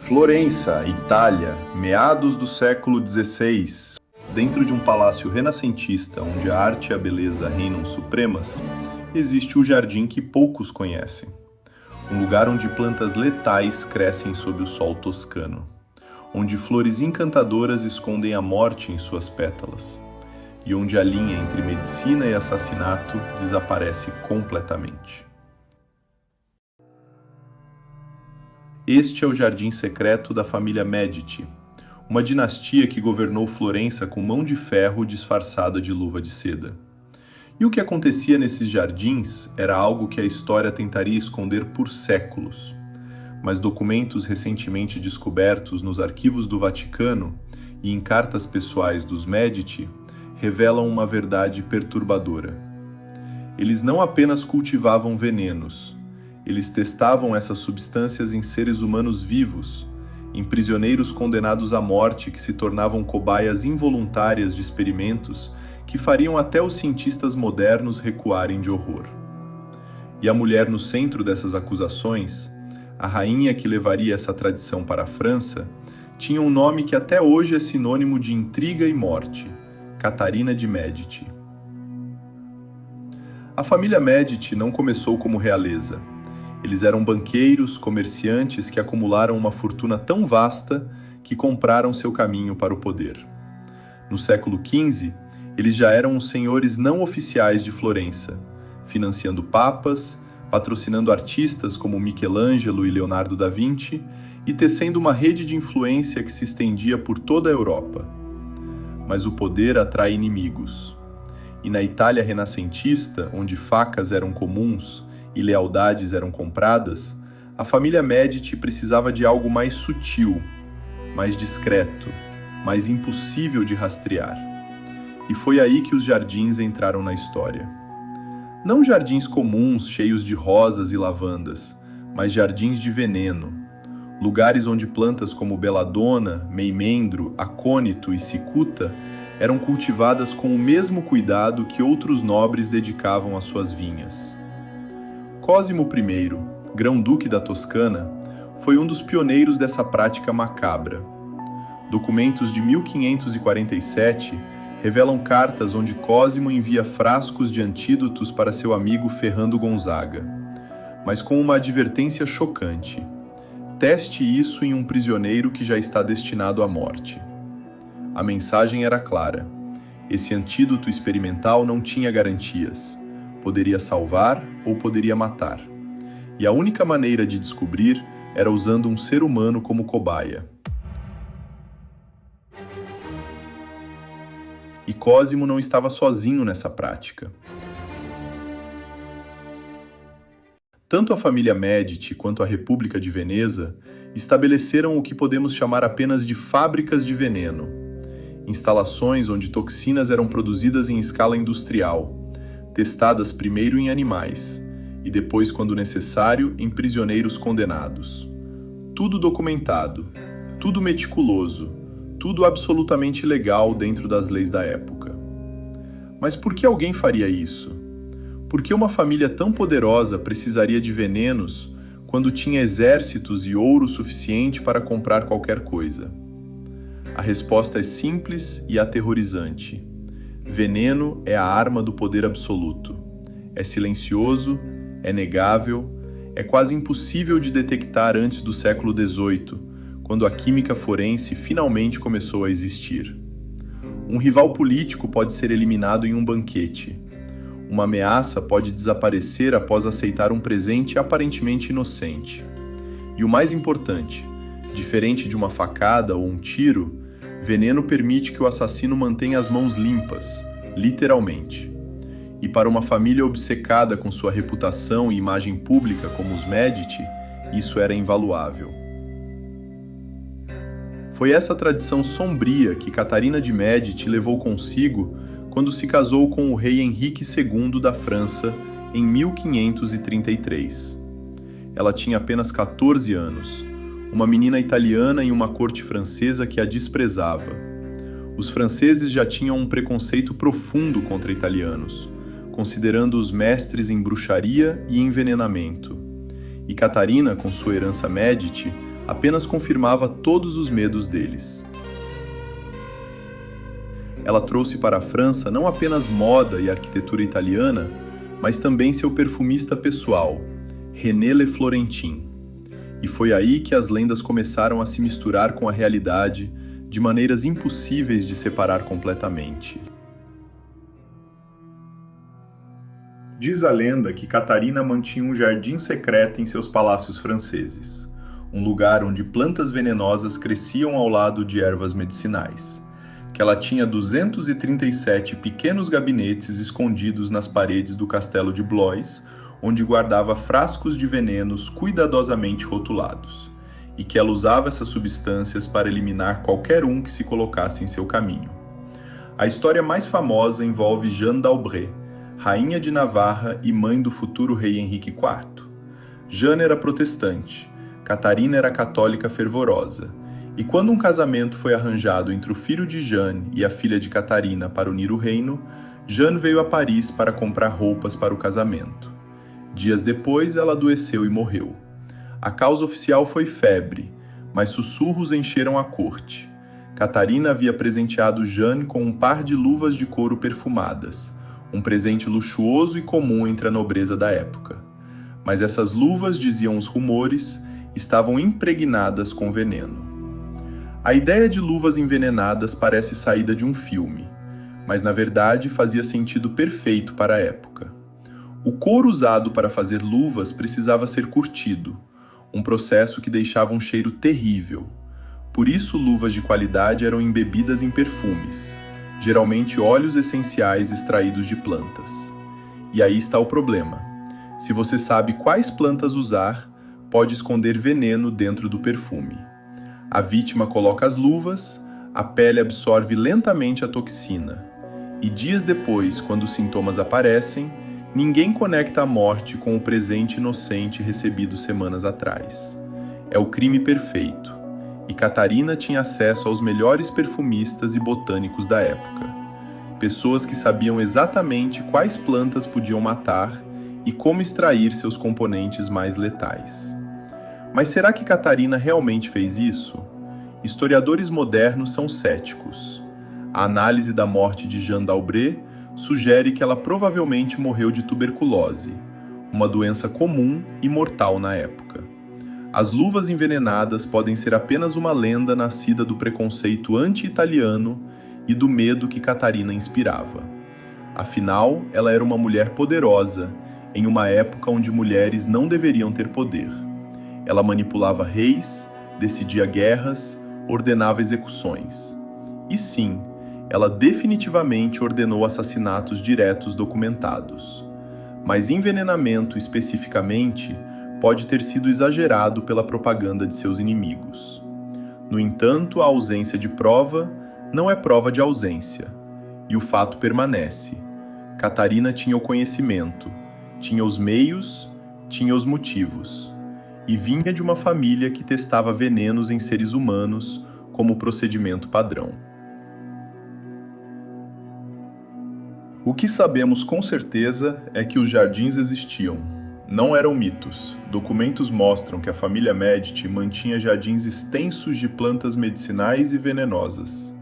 Florença, Itália, meados do século XVI. Dentro de um palácio renascentista onde a arte e a beleza reinam supremas, existe o jardim que poucos conhecem. Um lugar onde plantas letais crescem sob o sol toscano, onde flores encantadoras escondem a morte em suas pétalas, e onde a linha entre medicina e assassinato desaparece completamente. Este é o jardim secreto da família Medici, uma dinastia que governou Florença com mão de ferro disfarçada de luva de seda. E o que acontecia nesses jardins era algo que a história tentaria esconder por séculos. Mas documentos recentemente descobertos nos arquivos do Vaticano e em cartas pessoais dos Medici revelam uma verdade perturbadora. Eles não apenas cultivavam venenos, eles testavam essas substâncias em seres humanos vivos, em prisioneiros condenados à morte que se tornavam cobaias involuntárias de experimentos que fariam até os cientistas modernos recuarem de horror. E a mulher no centro dessas acusações, a rainha que levaria essa tradição para a França, tinha um nome que até hoje é sinônimo de intriga e morte: Catarina de Medici. A família Medici não começou como realeza. Eles eram banqueiros, comerciantes que acumularam uma fortuna tão vasta que compraram seu caminho para o poder. No século XV, eles já eram os senhores não oficiais de Florença, financiando papas, patrocinando artistas como Michelangelo e Leonardo da Vinci e tecendo uma rede de influência que se estendia por toda a Europa. Mas o poder atrai inimigos. E na Itália renascentista, onde facas eram comuns e lealdades eram compradas, a família Medici precisava de algo mais sutil, mais discreto, mais impossível de rastrear. E foi aí que os jardins entraram na história. Não jardins comuns cheios de rosas e lavandas, mas jardins de veneno, lugares onde plantas como beladona, meimendro, acônito e cicuta eram cultivadas com o mesmo cuidado que outros nobres dedicavam às suas vinhas. Cosimo I, grão-duque da Toscana, foi um dos pioneiros dessa prática macabra. Documentos de 1547 revelam cartas onde Cosimo envia frascos de antídotos para seu amigo Ferrando Gonzaga, mas com uma advertência chocante: teste isso em um prisioneiro que já está destinado à morte. A mensagem era clara: esse antídoto experimental não tinha garantias. Poderia salvar ou poderia matar. E a única maneira de descobrir era usando um ser humano como cobaia. E Cosimo não estava sozinho nessa prática. Tanto a família Medici quanto a República de Veneza estabeleceram o que podemos chamar apenas de fábricas de veneno, instalações onde toxinas eram produzidas em escala industrial, testadas primeiro em animais e depois, quando necessário, em prisioneiros condenados. Tudo documentado, tudo meticuloso, tudo absolutamente legal dentro das leis da época. Mas por que alguém faria isso? Por que uma família tão poderosa precisaria de venenos quando tinha exércitos e ouro suficiente para comprar qualquer coisa? A resposta é simples e aterrorizante. Veneno é a arma do poder absoluto. É silencioso, é negável, é quase impossível de detectar antes do século XVIII, quando a química forense finalmente começou a existir. Um rival político pode ser eliminado em um banquete. Uma ameaça pode desaparecer após aceitar um presente aparentemente inocente. E o mais importante, diferente de uma facada ou um tiro, veneno permite que o assassino mantenha as mãos limpas, literalmente. E para uma família obcecada com sua reputação e imagem pública como os Medici, isso era invaluável. Foi essa tradição sombria que Catarina de Medici levou consigo quando se casou com o rei Henrique II da França em 1533. Ela tinha apenas 14 anos. Uma menina italiana em uma corte francesa que a desprezava. Os franceses já tinham um preconceito profundo contra italianos, considerando-os mestres em bruxaria e envenenamento. E Catarina, com sua herança Medici, apenas confirmava todos os medos deles. Ela trouxe para a França não apenas moda e arquitetura italiana, mas também seu perfumista pessoal, René Le Florentin. E foi aí que as lendas começaram a se misturar com a realidade de maneiras impossíveis de separar completamente. Diz a lenda que Catarina mantinha um jardim secreto em seus palácios franceses, um lugar onde plantas venenosas cresciam ao lado de ervas medicinais, que ela tinha 237 pequenos gabinetes escondidos nas paredes do castelo de Blois, onde guardava frascos de venenos cuidadosamente rotulados, e que ela usava essas substâncias para eliminar qualquer um que se colocasse em seu caminho. A história mais famosa envolve Jeanne d'Albret, rainha de Navarra e mãe do futuro rei Henrique IV. Jeanne era protestante, Catarina era católica fervorosa, e quando um casamento foi arranjado entre o filho de Jeanne e a filha de Catarina para unir o reino, Jeanne veio a Paris para comprar roupas para o casamento. Dias depois, ela adoeceu e morreu. A causa oficial foi febre, mas sussurros encheram a corte. Catarina havia presenteado Jeanne com um par de luvas de couro perfumadas, um presente luxuoso e comum entre a nobreza da época. Mas essas luvas, diziam os rumores, estavam impregnadas com veneno. A ideia de luvas envenenadas parece saída de um filme, mas na verdade fazia sentido perfeito para a época. O couro usado para fazer luvas precisava ser curtido, um processo que deixava um cheiro terrível. Por isso, luvas de qualidade eram embebidas em perfumes, geralmente óleos essenciais extraídos de plantas. E aí está o problema. Se você sabe quais plantas usar, pode esconder veneno dentro do perfume. A vítima coloca as luvas, a pele absorve lentamente a toxina, e dias depois, quando os sintomas aparecem, ninguém conecta a morte com o presente inocente recebido semanas atrás. É o crime perfeito, e Catarina tinha acesso aos melhores perfumistas e botânicos da época. Pessoas que sabiam exatamente quais plantas podiam matar e como extrair seus componentes mais letais. Mas será que Catarina realmente fez isso? Historiadores modernos são céticos. A análise da morte de Jeanne d'Albret sugere que ela provavelmente morreu de tuberculose, uma doença comum e mortal na época. As luvas envenenadas podem ser apenas uma lenda nascida do preconceito anti-italiano e do medo que Catarina inspirava. Afinal, ela era uma mulher poderosa, em uma época onde mulheres não deveriam ter poder. Ela manipulava reis, decidia guerras, ordenava execuções. E sim, ela definitivamente ordenou assassinatos diretos documentados. Mas envenenamento, especificamente, pode ter sido exagerado pela propaganda de seus inimigos. No entanto, a ausência de prova não é prova de ausência, e o fato permanece. Catarina tinha o conhecimento, tinha os meios, tinha os motivos, e vinha de uma família que testava venenos em seres humanos como procedimento padrão. O que sabemos com certeza é que os jardins existiam. Não eram mitos. Documentos mostram que a família Medici mantinha jardins extensos de plantas medicinais e venenosas,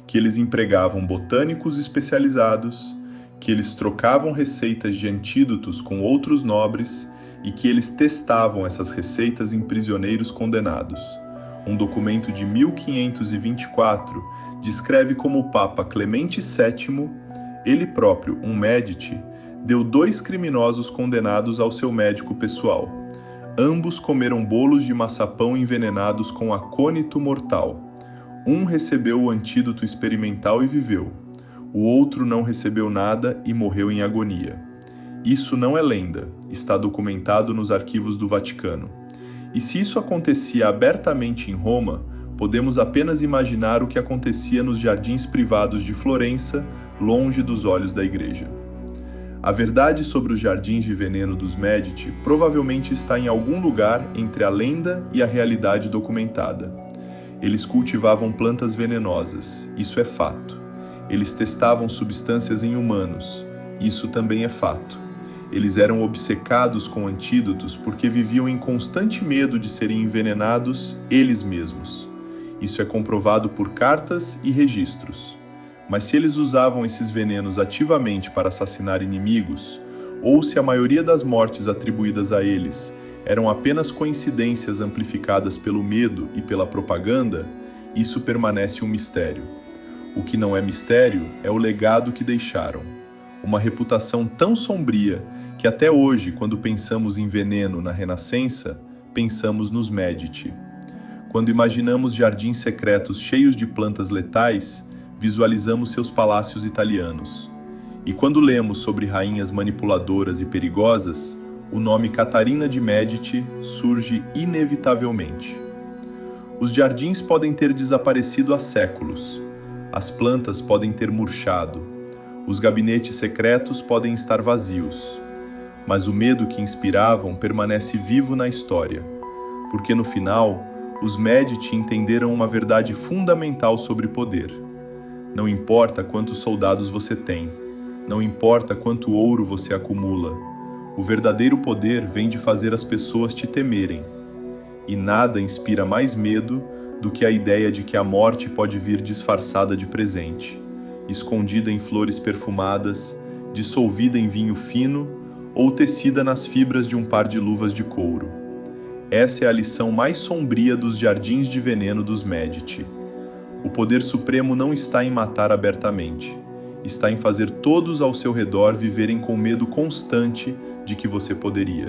que eles empregavam botânicos especializados, que eles trocavam receitas de antídotos com outros nobres e que eles testavam essas receitas em prisioneiros condenados. Um documento de 1524 descreve como o Papa Clemente VII, ele próprio, um Medici, deu 2 criminosos condenados ao seu médico pessoal. Ambos comeram bolos de maçapão envenenados com acônito mortal. Um recebeu o antídoto experimental e viveu. O outro não recebeu nada e morreu em agonia. Isso não é lenda, está documentado nos arquivos do Vaticano. E se isso acontecia abertamente em Roma, podemos apenas imaginar o que acontecia nos jardins privados de Florença, longe dos olhos da igreja. A verdade sobre os jardins de veneno dos Medici provavelmente está em algum lugar entre a lenda e a realidade documentada. Eles cultivavam plantas venenosas, isso é fato. Eles testavam substâncias em humanos, isso também é fato. Eles eram obcecados com antídotos porque viviam em constante medo de serem envenenados eles mesmos. Isso é comprovado por cartas e registros. Mas se eles usavam esses venenos ativamente para assassinar inimigos, ou se a maioria das mortes atribuídas a eles eram apenas coincidências amplificadas pelo medo e pela propaganda, isso permanece um mistério. O que não é mistério é o legado que deixaram. Uma reputação tão sombria que até hoje, quando pensamos em veneno na Renascença, pensamos nos Medici. Quando imaginamos jardins secretos cheios de plantas letais, visualizamos seus palácios italianos. E quando lemos sobre rainhas manipuladoras e perigosas, o nome Catarina de Medici surge inevitavelmente. Os jardins podem ter desaparecido há séculos. As plantas podem ter murchado. Os gabinetes secretos podem estar vazios. Mas o medo que inspiravam permanece vivo na história, porque no final, os Medici entenderam uma verdade fundamental sobre poder. Não importa quantos soldados você tem, não importa quanto ouro você acumula, o verdadeiro poder vem de fazer as pessoas te temerem. E nada inspira mais medo do que a ideia de que a morte pode vir disfarçada de presente, escondida em flores perfumadas, dissolvida em vinho fino ou tecida nas fibras de um par de luvas de couro. Essa é a lição mais sombria dos jardins de veneno dos Medici. O poder supremo não está em matar abertamente, está em fazer todos ao seu redor viverem com medo constante de que você poderia.